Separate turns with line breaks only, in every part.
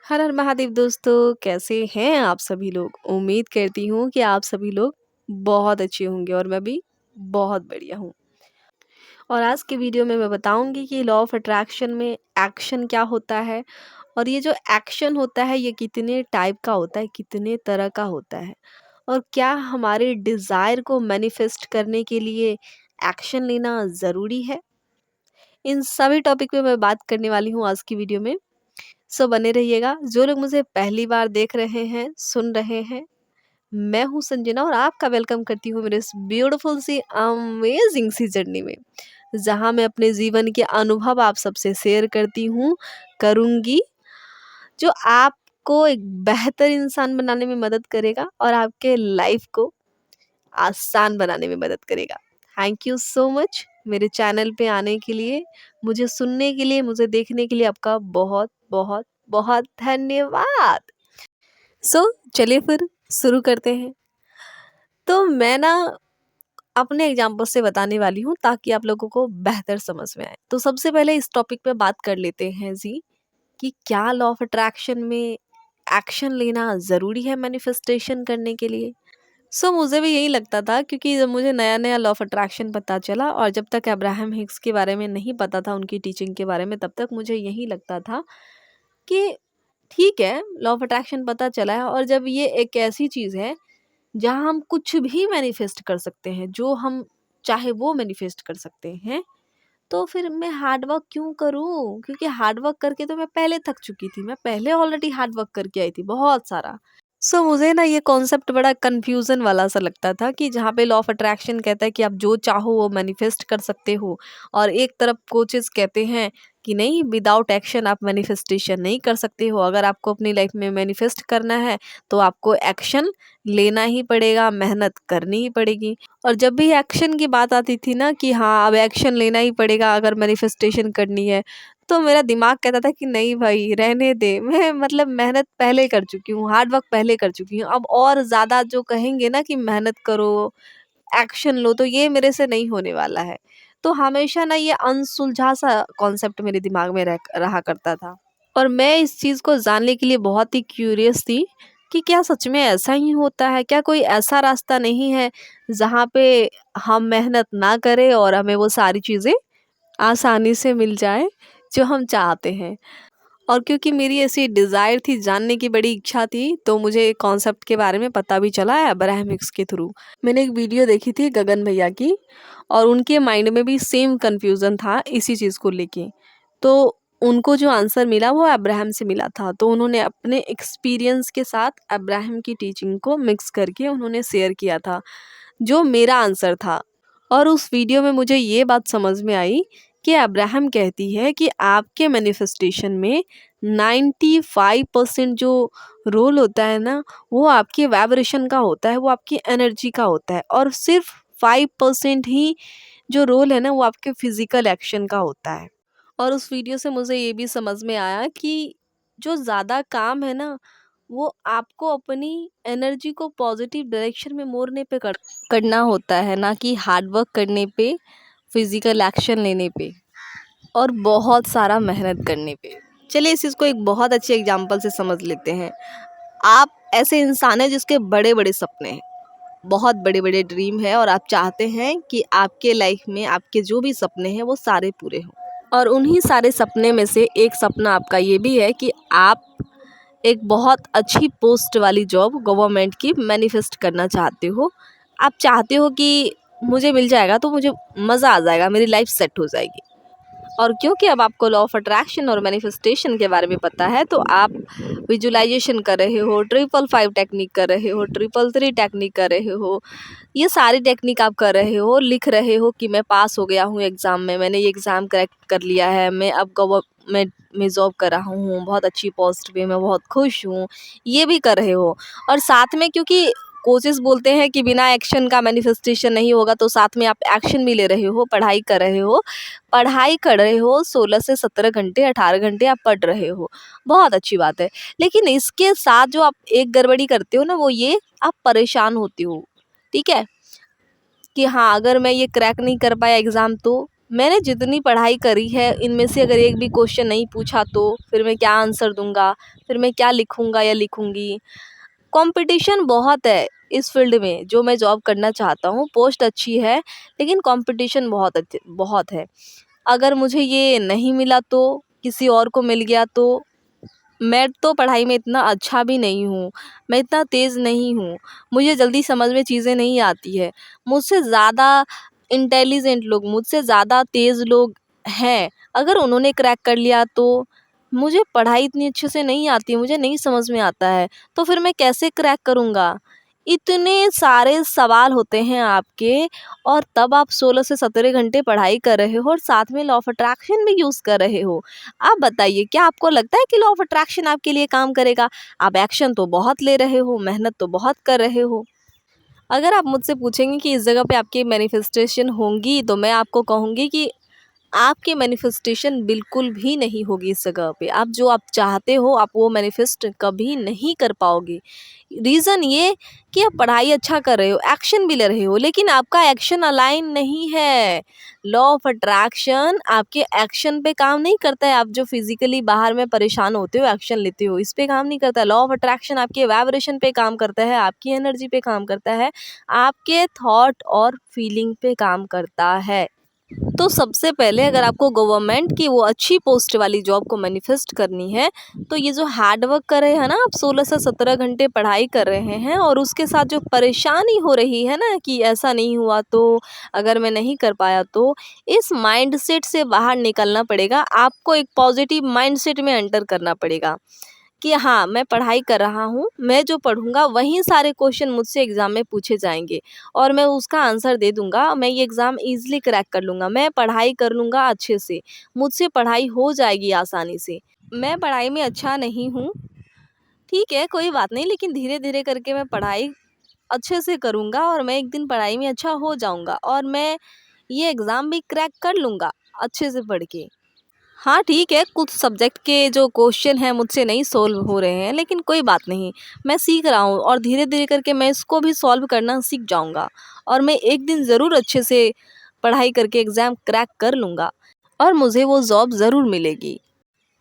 हर हर महादेव दोस्तों, कैसे हैं आप सभी लोग। उम्मीद करती हूँ कि आप सभी लोग बहुत अच्छे होंगे और मैं भी बहुत बढ़िया हूँ। और आज के वीडियो में मैं बताऊंगी कि लॉ ऑफ अट्रैक्शन में एक्शन क्या होता है और ये जो एक्शन होता है ये कितने टाइप का होता है, कितने तरह का होता है और क्या हमारे डिज़ायर को मैनिफेस्ट करने के लिए एक्शन लेना ज़रूरी है। इन सभी टॉपिक पे मैं बात करने वाली हूँ आज की वीडियो में। सो बने रहिएगा। जो लोग मुझे पहली बार देख रहे हैं, सुन रहे हैं, मैं हूँ संजना और आपका वेलकम करती हूँ मेरे इस ब्यूटीफुल सी अमेजिंग सी जर्नी में, जहाँ मैं अपने जीवन के अनुभव आप सबसे शेयर करती हूँ, करूँगी, जो आपको एक बेहतर इंसान बनाने में मदद करेगा और आपके लाइफ को आसान बनाने में मदद करेगा। थैंक यू सो मच मेरे चैनल पे आने के लिए, मुझे सुनने के लिए, मुझे देखने के लिए आपका बहुत बहुत बहुत धन्यवाद। चलिए फिर शुरू करते हैं। तो मैं ना अपने एग्जाम्पल से बताने वाली हूँ ताकि आप लोगों को बेहतर समझ में आए। तो सबसे पहले इस टॉपिक पे बात कर लेते हैं जी, कि क्या लॉ ऑफ अट्रैक्शन में एक्शन लेना ज़रूरी है मैनिफेस्टेशन करने के लिए। मुझे भी यही लगता था, क्योंकि जब मुझे नया नया लॉ ऑफ अट्रैक्शन पता चला और जब तक अब्राहम हिक्स के बारे में नहीं पता था, उनकी टीचिंग के बारे में, तब तक मुझे यही लगता था कि ठीक है, लॉ ऑफ अट्रैक्शन पता चला है और जब ये एक ऐसी चीज़ है जहाँ हम कुछ भी मैनिफेस्ट कर सकते हैं, जो हम चाहे वो मैनिफेस्ट कर सकते हैं, तो फिर मैं हार्ड वर्क क्यों करूँ? क्योंकि हार्ड वर्क करके तो मैं पहले थक चुकी थी, मैं पहले ऑलरेडी हार्ड वर्क करके आई थी बहुत सारा। मुझे ना ये कॉन्सेप्ट बड़ा कन्फ्यूज़न वाला सा लगता था, कि जहाँ पे लॉ ऑफ अट्रैक्शन कहता है कि आप जो चाहो वो मैनिफेस्ट कर सकते हो, और एक तरफ कोचेस कहते हैं कि नहीं, विदाउट एक्शन आप मैनिफेस्टेशन नहीं कर सकते हो। अगर आपको अपनी लाइफ में मैनिफेस्ट करना है तो आपको एक्शन लेना ही पड़ेगा, मेहनत करनी ही पड़ेगी। और जब भी एक्शन की बात आती थी ना, कि हाँ अब एक्शन लेना ही पड़ेगा अगर मैनिफेस्टेशन करनी है, तो मेरा दिमाग कहता था कि नहीं भाई, रहने दे, मैं मतलब मेहनत पहले कर चुकी हूँ, हार्ड वर्क पहले कर चुकी हूँ, अब और ज़्यादा जो कहेंगे ना कि मेहनत करो, एक्शन लो, तो ये मेरे से नहीं होने वाला है। तो हमेशा ना ये अनसुलझा सा कॉन्सेप्ट मेरे दिमाग में रहा करता था, और मैं इस चीज़ को जानने के लिए बहुत ही क्यूरियस थी कि क्या सच में ऐसा ही होता है, क्या कोई ऐसा रास्ता नहीं है जहाँ पे हम मेहनत ना करें और हमें वो सारी चीज़ें आसानी से मिल जाए जो हम चाहते हैं। और क्योंकि मेरी ऐसी डिज़ायर थी, जानने की बड़ी इच्छा थी, तो मुझे कॉन्सेप्ट के बारे में पता भी चला है अब्राहम हिक्स के थ्रू। मैंने एक वीडियो देखी थी गगन भैया की, और उनके माइंड में भी सेम कन्फ्यूज़न था इसी चीज़ को लेके। तो उनको जो आंसर मिला वो अब्राहम से मिला था, तो उन्होंने अपने एक्सपीरियंस के साथ अब्राहम की टीचिंग को मिक्स करके उन्होंने शेयर किया था, जो मेरा आंसर था। और उस वीडियो में मुझे ये बात समझ में आई कि अब्राहम कहती है कि आपके मैनिफेस्टेशन में 95% जो रोल होता है ना, वो आपकी वाइब्रेशन का होता है, वो आपकी एनर्जी का होता है, और सिर्फ 5% ही जो रोल है ना, वो आपके फिजिकल एक्शन का होता है। और उस वीडियो से मुझे ये भी समझ में आया कि जो ज़्यादा काम है ना, वो आपको अपनी एनर्जी को पॉजिटिव डायरेक्शन में मोड़ने पे करना होता है, ना कि हार्ड वर्क करने पे, फिजिकल एक्शन लेने पे और बहुत सारा मेहनत करने पे। चलिए इस चीज़ को एक बहुत अच्छे एग्जांपल से समझ लेते हैं। आप ऐसे इंसान हैं जिसके बड़े बड़े सपने हैं, बहुत बड़े बड़े ड्रीम है, और आप चाहते हैं कि आपके लाइफ में आपके जो भी सपने हैं वो सारे पूरे हों। और उन्हीं सारे सपने में से एक सपना आपका ये भी है कि आप एक बहुत अच्छी पोस्ट वाली जॉब गवर्नमेंट की मैनिफेस्ट करना चाहते हो। आप चाहते हो कि मुझे मिल जाएगा तो मुझे मज़ा आ जाएगा, मेरी लाइफ सेट हो जाएगी। और क्योंकि अब आपको लॉ ऑफ अट्रैक्शन और मैनिफेस्टेशन के बारे में पता है, तो आप विजुलाइजेशन कर रहे हो, 555 टेक्निक कर रहे हो, 333 टेक्निक कर रहे हो, ये सारी टेक्निक आप कर रहे हो, लिख रहे हो कि मैं पास हो गया हूँ एग्ज़ाम में, मैंने ये एग्ज़ाम क्रैक कर लिया है, मैं अब गवर्नमेंट में जॉब कर रहा हूँ, बहुत अच्छी पोस्ट पे, मैं बहुत खुश हूँ, ये भी कर रहे हो। और साथ में, क्योंकि कोचेस बोलते हैं कि बिना एक्शन का मैनिफेस्टेशन नहीं होगा, तो साथ में आप एक्शन भी ले रहे हो, पढ़ाई कर रहे हो 16 से 17 घंटे, 18 घंटे आप पढ़ रहे हो, बहुत अच्छी बात है। लेकिन इसके साथ जो आप एक गड़बड़ी करते हो ना, वो ये, आप परेशान होते हो, ठीक है, कि हाँ अगर मैं ये क्रैक नहीं कर पाया एग्ज़ाम, तो मैंने जितनी पढ़ाई करी है इनमें से अगर एक भी क्वेश्चन नहीं पूछा तो फिर मैं क्या आंसर दूँगा? फिर मैं क्या लिखूँगा या लिखूँगी? कंपटीशन बहुत है इस फील्ड में जो मैं जॉब करना चाहता हूँ। पोस्ट अच्छी है लेकिन कंपटीशन बहुत है। अगर मुझे ये नहीं मिला तो, किसी और को मिल गया तो, मैं तो पढ़ाई में इतना अच्छा भी नहीं हूँ, मैं इतना तेज़ नहीं हूँ, मुझे जल्दी समझ में चीज़ें नहीं आती है। मुझसे ज़्यादा इंटेलिजेंट लोग, मुझसे ज़्यादा तेज़ लोग हैं, अगर उन्होंने क्रैक कर लिया तो मुझे पढ़ाई इतनी अच्छे से नहीं आती, मुझे नहीं समझ में आता है, तो फिर मैं कैसे क्रैक करूँगा? इतने सारे सवाल होते हैं आपके और तब आप 16 से 17 घंटे पढ़ाई कर रहे हो और साथ में लॉ ऑफ अट्रैक्शन भी यूज़ कर रहे हो। आप बताइए क्या आपको लगता है कि लॉ ऑफ अट्रैक्शन आपके लिए काम करेगा? आप एक्शन तो बहुत ले रहे हो, मेहनत तो बहुत कर रहे हो। अगर आप मुझसे पूछेंगे कि इस जगह पे आपकी मैनिफेस्टेशन होंगी तो मैं आपको कहूँगी कि आपकी मैनिफेस्टेशन बिल्कुल भी नहीं होगी इस जगह पे। आप चाहते हो आप वो मैनिफेस्ट कभी नहीं कर पाओगे। रीज़न ये कि आप पढ़ाई अच्छा कर रहे हो, एक्शन भी ले रहे हो, लेकिन आपका एक्शन अलाइन नहीं है। लॉ ऑफ अट्रैक्शन आपके एक्शन पे काम नहीं करता है। आप जो फिज़िकली बाहर में परेशान होते हो, एक्शन लेते हो, इस पे काम नहीं करता है। लॉ ऑफ अट्रैक्शन आपके वाइब्रेशन पे काम करता है, आपकी एनर्जी पे काम करता है, आपके थॉट और फीलिंग पे काम करता है। तो सबसे पहले अगर आपको गवर्नमेंट की वो अच्छी पोस्ट वाली जॉब को मैनिफेस्ट करनी है तो ये जो हार्ड वर्क कर रहे हैं ना, आप 16 से 17 घंटे पढ़ाई कर रहे हैं और उसके साथ जो परेशानी हो रही है ना कि ऐसा नहीं हुआ तो, अगर मैं नहीं कर पाया तो, इस माइंडसेट से बाहर निकलना पड़ेगा। आपको एक पॉजिटिव माइंडसेट में एंटर करना पड़ेगा कि हाँ, मैं पढ़ाई कर रहा हूँ, मैं जो पढ़ूँगा वही सारे क्वेश्चन मुझसे एग्ज़ाम में पूछे जाएँगे और मैं उसका आंसर दे दूँगा, मैं ये एग्ज़ाम ईज़िली क्रैक कर लूँगा, मैं पढ़ाई कर लूँगा अच्छे से, मुझसे पढ़ाई हो जाएगी आसानी से। मैं पढ़ाई में अच्छा नहीं हूँ, ठीक है, कोई बात नहीं, लेकिन धीरे-धीरे करके मैं पढ़ाई अच्छे से करूँगा और मैं एक दिन पढ़ाई में अच्छा हो जाऊँगा और मैं ये एग्ज़ाम भी क्रैक कर लूँगा अच्छे से पढ़ के। हाँ, ठीक है, कुछ सब्जेक्ट के जो क्वेश्चन हैं मुझसे नहीं सॉल्व हो रहे हैं, लेकिन कोई बात नहीं, मैं सीख रहा हूँ और धीरे-धीरे करके मैं इसको भी सॉल्व करना सीख जाऊँगा और मैं एक दिन ज़रूर अच्छे से पढ़ाई करके एग्ज़ाम क्रैक कर लूँगा और मुझे वो जॉब ज़रूर मिलेगी।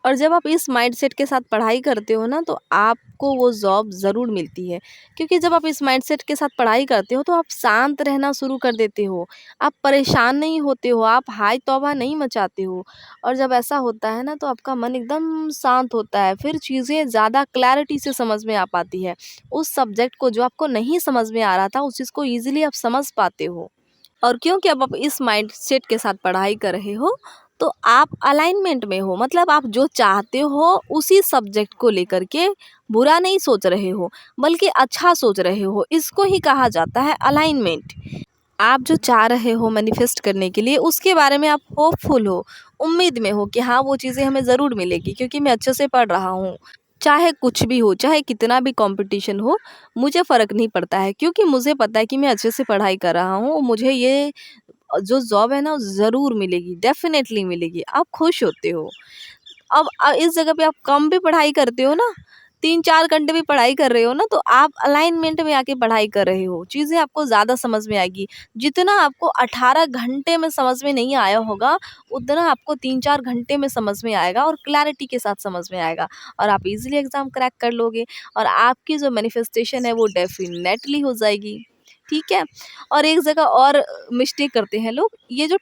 और जब आप इस माइंडसेट के साथ पढ़ाई करते हो ना तो आपको वो जॉब ज़रूर मिलती है, क्योंकि जब आप इस माइंडसेट के साथ पढ़ाई करते हो तो आप शांत रहना शुरू कर देते हो, आप परेशान नहीं होते हो, आप हाय तौबा नहीं मचाते हो। और जब ऐसा होता है ना तो आपका मन एकदम शांत होता है, फिर चीज़ें ज़्यादा क्लैरिटी से समझ में आ पाती है। उस सब्जेक्ट को जो आपको नहीं समझ में आ रहा था उस चीज़ को ईज़िली आप समझ पाते हो। और क्योंकि अब आप इस माइंडसेट के साथ पढ़ाई कर रहे हो तो आप अलाइनमेंट में हो, मतलब आप जो चाहते हो उसी सब्जेक्ट को लेकर के बुरा नहीं सोच रहे हो बल्कि अच्छा सोच रहे हो, इसको ही कहा जाता है अलाइनमेंट। आप जो चाह रहे हो मैनिफेस्ट करने के लिए उसके बारे में आप होपफुल हो, उम्मीद में हो कि हाँ वो चीज़ें हमें ज़रूर मिलेगी क्योंकि मैं अच्छे से पढ़ रहा हूँ। चाहे कुछ भी हो, चाहे कितना भी कंपटीशन हो, मुझे फ़र्क नहीं पड़ता है क्योंकि मुझे पता है कि मैं अच्छे से पढ़ाई कर रहा हूँ और मुझे ये जो जॉब है ना ज़रूर मिलेगी, डेफ़िनेटली मिलेगी। आप खुश होते हो। अब इस जगह पे आप कम भी पढ़ाई करते हो ना, 3-4 घंटे भी पढ़ाई कर रहे हो ना, तो आप अलाइनमेंट में आके पढ़ाई कर रहे हो। चीज़ें आपको ज़्यादा समझ में आएगी। जितना आपको 18 घंटे में समझ में नहीं आया होगा, उतना आपको 3-4 घंटे में समझ में आएगा और क्लैरिटी के साथ समझ में आएगा और आप ईज़िली एग्ज़ाम क्रैक कर लोगे और आपकी जो मैनिफेस्टेशन है वो डेफ़िनेटली हो जाएगी। ठीक है? और एक जगह और मिस्टेक करते हैं लोग, ये जो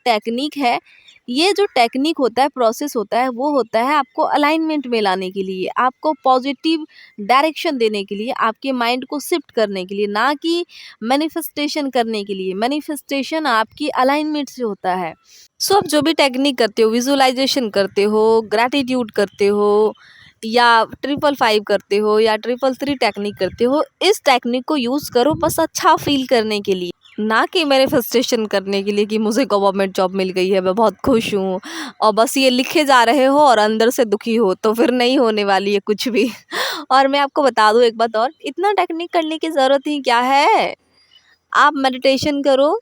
टेक्निक होता है, प्रोसेस होता है, वो होता है आपको अलाइनमेंट में लाने के लिए, आपको पॉजिटिव डायरेक्शन देने के लिए, आपके माइंड को शिफ्ट करने के लिए, ना कि मैनिफेस्टेशन करने के लिए। मैनिफेस्टेशन आपकी अलाइनमेंट से होता है। सो आप जो भी टेक्निक करते हो, विजुअलाइजेशन करते हो, ग्रैटिट्यूड करते हो या 555 करते हो या 333 टेक्निक करते हो, इस टेक्निक को यूज़ करो बस अच्छा फ़ील करने के लिए, ना कि मैनिफेस्टेशन करने के लिए कि मुझे गवर्नमेंट जॉब मिल गई है, मैं बहुत खुश हूँ और बस ये लिखे जा रहे हो और अंदर से दुखी हो, तो फिर नहीं होने वाली है कुछ भी। और मैं आपको बता दूँ एक बात और, इतना टेक्निक करने की ज़रूरत ही क्या है? आप मेडिटेशन करो,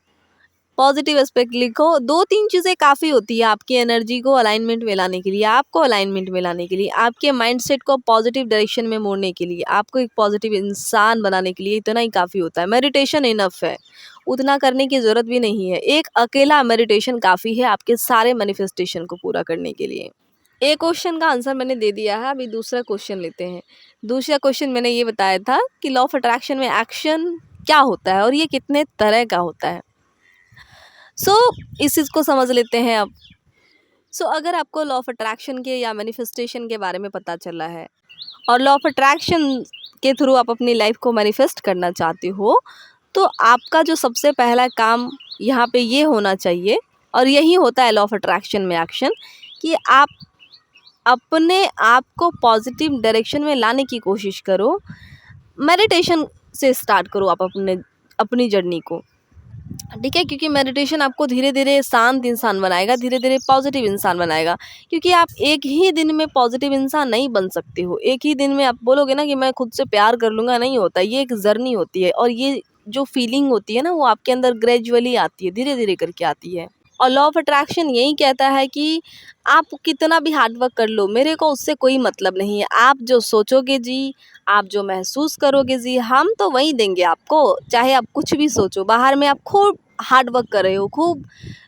पॉजिटिव एस्पेक्ट लिखो। 2-3 चीज़ें काफ़ी होती है आपकी एनर्जी को अलाइनमेंट में लाने के लिए, आपको अलाइनमेंट में लाने के लिए, आपके माइंडसेट को पॉजिटिव डायरेक्शन में मोड़ने के लिए, आपको एक पॉजिटिव इंसान बनाने के लिए इतना ही काफ़ी होता है। मेडिटेशन इनफ है, उतना करने की ज़रूरत भी नहीं है। एक अकेला मेडिटेशन काफ़ी है आपके सारे मैनिफेस्टेशन को पूरा करने के लिए। एक क्वेश्चन का आंसर मैंने दे दिया है, अभी दूसरा क्वेश्चन लेते हैं। दूसरा क्वेश्चन मैंने ये बताया था कि लॉ ऑफ अट्रैक्शन में एक्शन क्या होता है और ये कितने तरह का होता है। इस चीज़ को समझ लेते हैं अब। अगर आपको लॉ ऑफ अट्रैक्शन के या मैनिफेस्टेशन के बारे में पता चला है और लॉ ऑफ अट्रैक्शन के थ्रू आप अपनी लाइफ को मैनिफेस्ट करना चाहते हो, तो आपका जो सबसे पहला काम यहाँ पे ये होना चाहिए, और यही होता है लॉ ऑफ अट्रैक्शन में एक्शन, कि आप अपने आप को पॉजिटिव डायरेक्शन में लाने की कोशिश करो। मेडिटेशन से स्टार्ट करो आप अपनी जर्नी को, ठीक है, क्योंकि मेडिटेशन आपको धीरे धीरे शांत इंसान बनाएगा, धीरे धीरे पॉजिटिव इंसान बनाएगा। क्योंकि आप एक ही दिन में पॉजिटिव इंसान नहीं बन सकते हो। एक ही दिन में आप बोलोगे ना कि मैं खुद से प्यार कर लूँगा, नहीं होता। ये एक जर्नी होती है, और ये जो फीलिंग होती है ना, वो आपके अंदर ग्रेजुअली आती है, धीरे धीरे करके आती है। और लॉ ऑफ अट्रैक्शन यही कहता है कि आप कितना भी हार्डवर्क कर लो, मेरे को उससे कोई मतलब नहीं है। आप जो सोचोगे जी, आप जो महसूस करोगे जी, हम तो वही देंगे आपको। चाहे आप कुछ भी सोचो, बाहर में आप खूब हार्ड वर्क कर रहे हो, खूब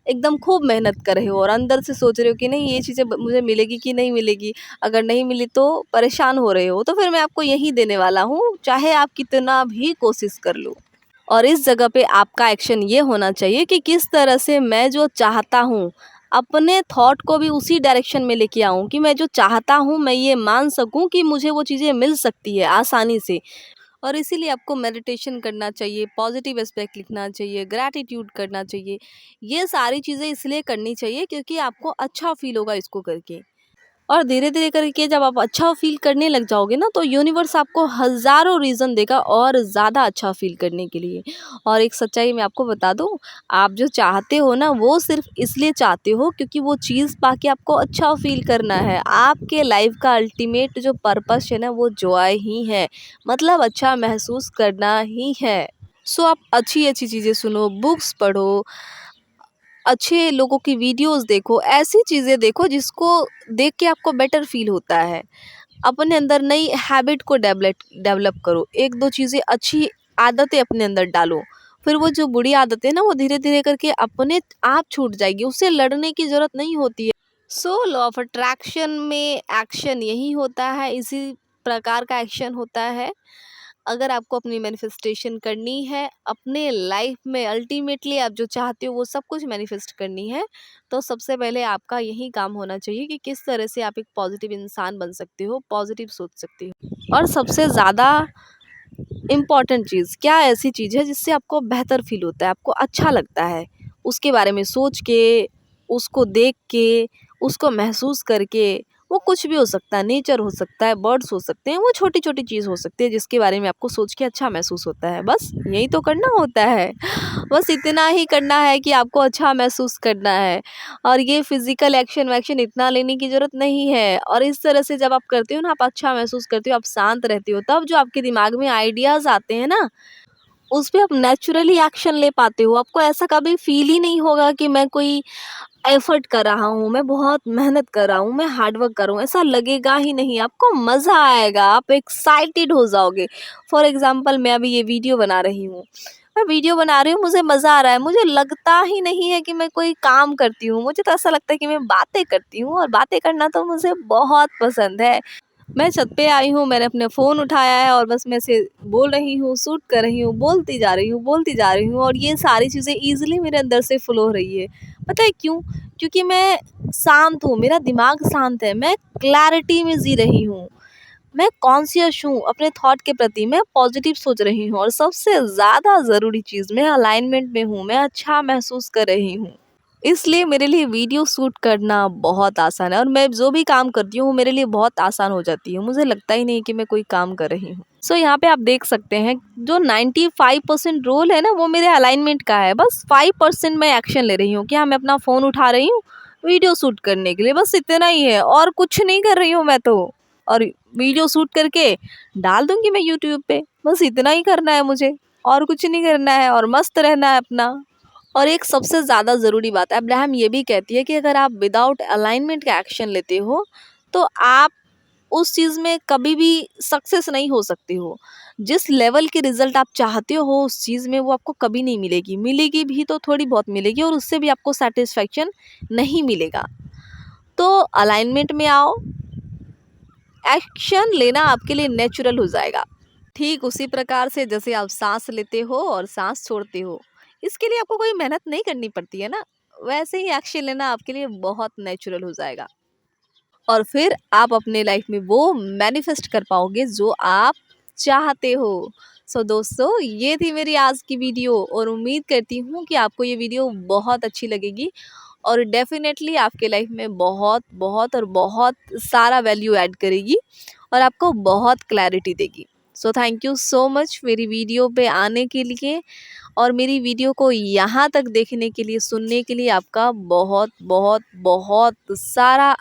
एकदम खूब मेहनत कर रहे हो, और अंदर से सोच रहे हो कि नहीं ये चीज़ें मुझे मिलेगी कि नहीं मिलेगी, अगर नहीं मिली तो परेशान हो रहे हो, तो फिर मैं आपको यही देने वाला हूँ, चाहे आप कितना भी कोशिश कर लो। और इस जगह पे आपका एक्शन ये होना चाहिए कि किस तरह से मैं जो चाहता हूँ, अपने थॉट को भी उसी डायरेक्शन में लेके आऊँ कि मैं जो चाहता हूँ मैं ये मान सकूँ कि मुझे वो चीज़ें मिल सकती है आसानी से। और इसीलिए आपको मेडिटेशन करना चाहिए, पॉजिटिव एस्पेक्ट लिखना चाहिए, ग्रैटिट्यूड करना चाहिए। ये सारी चीज़ें इसलिए करनी चाहिए क्योंकि आपको अच्छा फ़ील होगा इसको करके। और धीरे-धीरे करके जब आप अच्छा फ़ील करने लग जाओगे ना, तो यूनिवर्स आपको हज़ारों रीज़न देगा और ज़्यादा अच्छा फ़ील करने के लिए। और एक सच्चाई मैं आपको बता दूँ, आप जो चाहते हो ना, वो सिर्फ़ इसलिए चाहते हो क्योंकि वो चीज़ पाके आपको अच्छा फ़ील करना है। आपके लाइफ़ का अल्टीमेट जो पर्पस है ना, वो जॉय ही है। मतलब अच्छा महसूस करना ही है। आप अच्छी-अच्छी चीज़ें सुनो, बुक्स पढ़ो, अच्छे लोगों की वीडियोस देखो, ऐसी चीज़ें देखो जिसको देख के आपको बेटर फील होता है। अपने अंदर नई हैबिट को डेवलप करो, 1-2 चीज़ें अच्छी आदतें अपने अंदर डालो। फिर वो जो बुरी आदतें ना, वो धीरे-धीरे करके अपने आप छूट जाएगी, उससे लड़ने की ज़रूरत नहीं होती है। लॉ ऑफ अट्रैक्शन में एक्शन यही होता है, इसी प्रकार का एक्शन होता है। अगर आपको अपनी मैनिफेस्टेशन करनी है, अपने लाइफ में अल्टीमेटली आप जो चाहते हो वो सब कुछ मैनिफेस्ट करनी है, तो सबसे पहले आपका यही काम होना चाहिए कि किस तरह से आप एक पॉजिटिव इंसान बन सकते हो, पॉजिटिव सोच सकते हो। और सबसे ज़्यादा इम्पॉर्टेंट चीज़, क्या ऐसी चीज़ है जिससे आपको बेहतर फ़ील होता है, आपको अच्छा लगता है, उसके बारे में सोच के, उसको देख के, उसको महसूस करके। वो कुछ भी हो सकता है, नेचर हो सकता है, बर्ड्स हो सकते हैं, वो छोटी-छोटी चीज़ हो सकती है जिसके बारे में आपको सोच के अच्छा महसूस होता है। बस यही तो करना होता है। बस इतना ही करना है कि आपको अच्छा महसूस करना है, और ये फिज़िकल एक्शन-वैक्शन इतना लेने की ज़रूरत नहीं है। और इस तरह से जब आप करते हो ना, आप अच्छा महसूस करते हो, आप शांत रहते हो, तब जो आपके दिमाग में आइडियाज़ आते हैं ना, उस पे आप नेचुरली एक्शन ले पाते हो। आपको ऐसा कभी फ़ील ही नहीं होगा कि मैं कोई एफर्ट कर रहा हूँ, मैं बहुत मेहनत कर रहा हूँ, मैं हार्ड वर्क कर रहा हूँ, ऐसा लगेगा ही नहीं। आपको मज़ा आएगा, आप एक्साइटेड हो जाओगे। फॉर एग्ज़ाम्पल, मैं अभी ये वीडियो बना रही हूँ। मैं वीडियो बना रही हूँ, मुझे मज़ा आ रहा है, मुझे लगता ही नहीं है कि मैं कोई काम करती हूँ। मुझे तो ऐसा लगता है कि मैं बातें करती हूँ, और बातें करना तो मुझे बहुत पसंद है। मैं छत पे आई हूँ, मैंने अपने फ़ोन उठाया है और बस मैं ऐसे बोल रही हूँ, शूट कर रही हूँ, बोलती जा रही हूँ, बोलती जा रही हूँ, और ये सारी चीज़ें ईज़िली मेरे अंदर से फ़्लो हो रही है। पता है क्यों? क्योंकि मैं शांत हूँ, मेरा दिमाग शांत है, मैं क्लैरिटी में जी रही हूँ, मैं कॉन्शियस हूँ अपने थॉट के प्रति, मैं पॉज़िटिव सोच रही हूँ, और सबसे ज़्यादा ज़रूरी चीज़, मैं अलाइनमेंट में हूँ, मैं अच्छा महसूस कर रही हूँ। इसलिए मेरे लिए वीडियो शूट करना बहुत आसान है, और मैं जो भी काम करती हूँ वो मेरे लिए बहुत आसान हो जाती है। मुझे लगता ही नहीं कि मैं कोई काम कर रही हूँ। यहाँ पे आप देख सकते हैं, जो 95% रोल है ना, वो मेरे अलाइनमेंट का है। बस 5% मैं एक्शन ले रही हूँ कि हाँ, मैं अपना फ़ोन उठा रही हूँ वीडियो शूट करने के लिए, बस इतना ही है, और कुछ नहीं कर रही हूँ मैं तो। और वीडियो शूट करके डाल दूँगी मैं यूट्यूब पे, बस इतना ही करना है मुझे, और कुछ नहीं करना है, और मस्त रहना है अपना। और एक सबसे ज़्यादा ज़रूरी बात है, अब्राहम ये भी कहती है कि अगर आप विदाउट अलाइनमेंट का एक्शन लेते हो तो आप उस चीज़ में कभी भी सक्सेस नहीं हो सकते हो। जिस लेवल के रिजल्ट आप चाहते हो उस चीज़ में वो आपको कभी नहीं मिलेगी, मिलेगी भी तो थोड़ी बहुत मिलेगी और उससे भी आपको सेटिस्फेक्शन नहीं मिलेगा। तो अलाइनमेंट में आओ, एक्शन लेना आपके लिए नेचुरल हो जाएगा। ठीक उसी प्रकार से जैसे आप सांस लेते हो और सांस छोड़ते हो, इसके लिए आपको कोई मेहनत नहीं करनी पड़ती है ना, वैसे ही एक्शन लेना आपके लिए बहुत नेचुरल हो जाएगा और फिर आप अपने लाइफ में वो मैनिफेस्ट कर पाओगे जो आप चाहते हो। सो दोस्तों, ये थी मेरी आज की वीडियो और उम्मीद करती हूँ कि आपको ये वीडियो बहुत अच्छी लगेगी और डेफिनेटली आपके लाइफ में बहुत बहुत और बहुत सारा वैल्यू ऐड करेगी और आपको बहुत क्लैरिटी देगी। So thank you so much मेरी वीडियो पे आने के लिए और मेरी वीडियो को यहाँ तक देखने के लिए, सुनने के लिए आपका बहुत बहुत बहुत सारा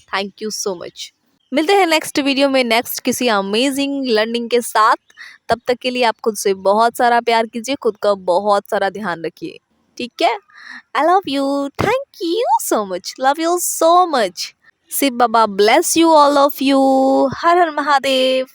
थैंक यू सो मच। मिलते हैं नेक्स्ट वीडियो में नेक्स्ट किसी अमेजिंग लर्निंग के साथ। तब तक के लिए आप खुद से बहुत सारा प्यार कीजिए, खुद का बहुत सारा ध्यान रखिए। ठीक है? I love you. Thank you so much. Love you so much. Shiv Baba bless you all of you. हर हर महादेव।